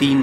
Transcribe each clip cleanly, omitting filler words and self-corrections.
3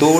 2